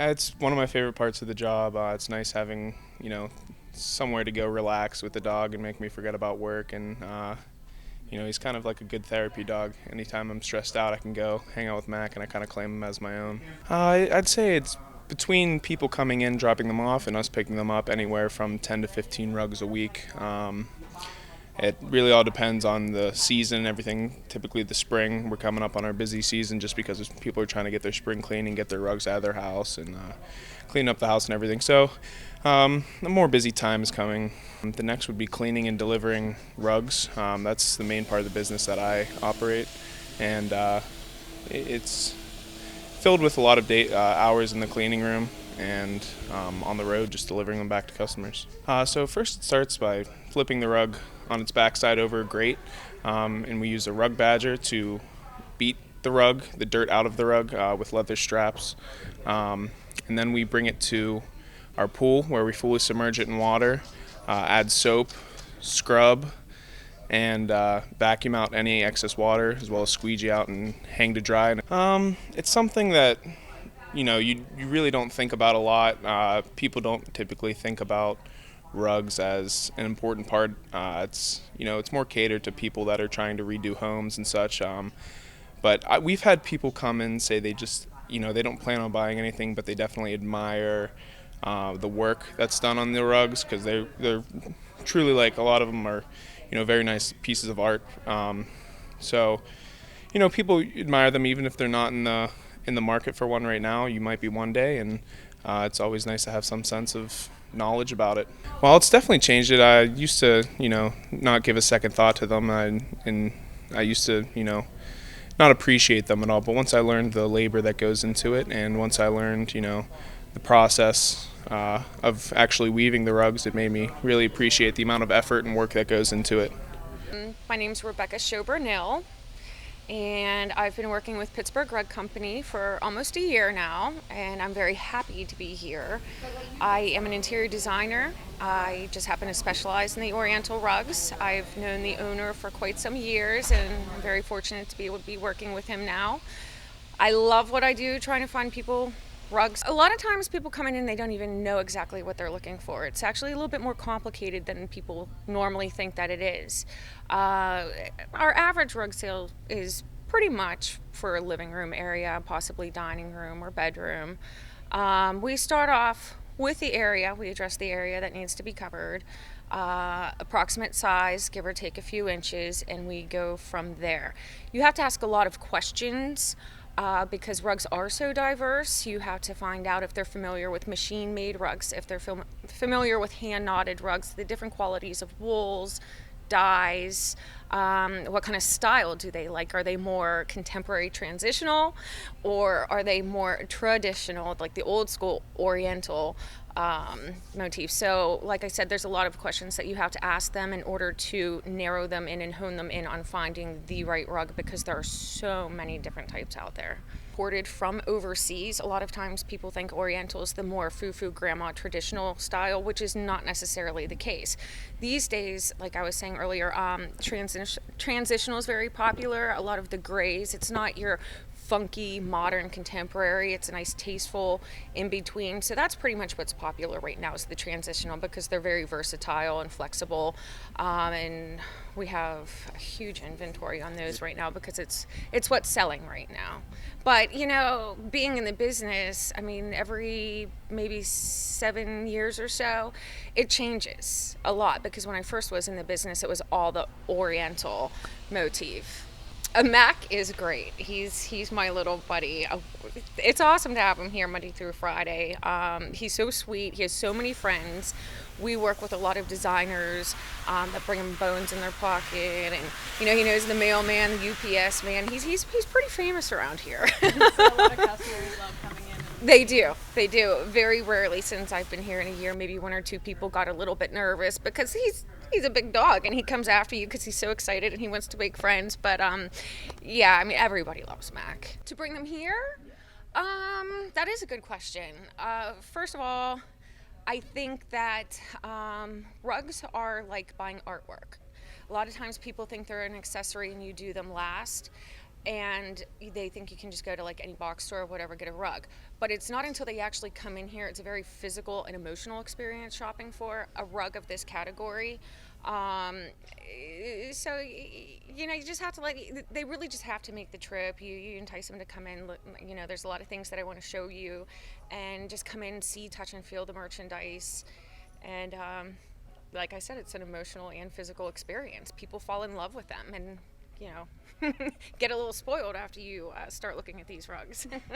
It's one of my favorite parts of the job. It's nice having, somewhere to go relax with the dog and make me forget about work. And, he's kind of like a good therapy dog. Anytime I'm stressed out, I can go hang out with Mac and I kind of claim him as my own. I'd say it's between people coming in, dropping them off, and us picking them up anywhere from 10 to 15 rugs a week. It really all depends on the season and everything. Typically the spring, we're coming up on our busy season just because people are trying to get their spring cleaning, get their rugs out of their house, and clean up the house and everything. So a more busy time is coming. The next would be cleaning and delivering rugs. That's the main part of the business that I operate, and it's filled with a lot of hours in the cleaning room and on the road just delivering them back to customers. So first it starts by flipping the rug on its backside over a grate, and we use a rug badger to beat the dirt out of the rug with leather straps. And then we bring it to our pool where we fully submerge it in water, add soap, scrub, and vacuum out any excess water as well as squeegee out and hang to dry. It's something that you really don't think about a lot. People don't typically think about rugs as an important part. It's more catered to people that are trying to redo homes and such. But we've had people come in and say they just they don't plan on buying anything, but they definitely admire the work that's done on the rugs because they're truly, like, a lot of them are very nice pieces of art. So people admire them even if they're not in the market for one right now. You might be one day, and it's always nice to have some sense of knowledge about it. Well, it's definitely changed it. I used to, not give a second thought to them, and I used to, not appreciate them at all. But once I learned the labor that goes into it, and once I learned, the process of actually weaving the rugs, it made me really appreciate the amount of effort and work that goes into it. My name's Rebecca Schoburnell, and I've been working with Pittsburgh Rug Company for almost a year now, and I'm very happy to be here. I am an interior designer. I just happen to specialize in the Oriental rugs. I've known the owner for quite some years, and I'm very fortunate to be able to be working with him now. I love what I do, trying to find people rugs. A lot of times people come in and they don't even know exactly what they're looking for. It's actually a little bit more complicated than people normally think that it is. Our average rug sale is pretty much for a living room area, possibly dining room or bedroom. We start off with the area. We address the area that needs to be covered, approximate size, give or take a few inches, and we go from there. You have to ask a lot of questions. Because rugs are so diverse, you have to find out if they're familiar with machine-made rugs, if they're familiar with hand-knotted rugs, the different qualities of wools, dyes, what kind of style do they like? Are they more contemporary transitional, or are they more traditional, like the old school Oriental motif? So, like I said, there's a lot of questions that you have to ask them in order to narrow them in and hone them in on finding the right rug, because there are so many different types out there. Imported from overseas, a lot of times people think Oriental is the more foo-foo grandma traditional style, which is not necessarily the case. These days, like I was saying earlier, transitional is very popular. A lot of the grays, it's not your funky, modern, contemporary. It's a nice, tasteful in between. So that's pretty much what's popular right now is the transitional, because they're very versatile and flexible. And we have a huge inventory on those right now because it's what's selling right now. But, being in the business, I mean, every maybe 7 years or so, it changes a lot, because when I first was in the business, it was all the Oriental motif. Mac is great. He's my little buddy. It's awesome to have him here Monday through Friday. He's so sweet. He has so many friends. We work with a lot of designers that bring him bones in their pocket, and he knows the mailman, the UPS man. He's pretty famous around here. So a lot of customers love coming in. They do. Very rarely since I've been here in a year, maybe one or two people got a little bit nervous because he's a big dog and he comes after you because he's so excited and he wants to make friends. But yeah, I mean, everybody loves Mac. To bring them here, that is a good question. First of all, I think that rugs are like buying artwork. A lot of times people think they're an accessory and you do them last. and they think you can just go to like any box store or whatever, get a rug. But it's not until they actually come in here, it's a very physical and emotional experience shopping for a rug of this category. So you just have to they really just have to make the trip. You entice them to come in. Look, there's a lot of things that I want to show you, and just come in, see, touch, and feel the merchandise. And like I said, it's an emotional and physical experience. People fall in love with them, and get a little spoiled after you start looking at these rugs.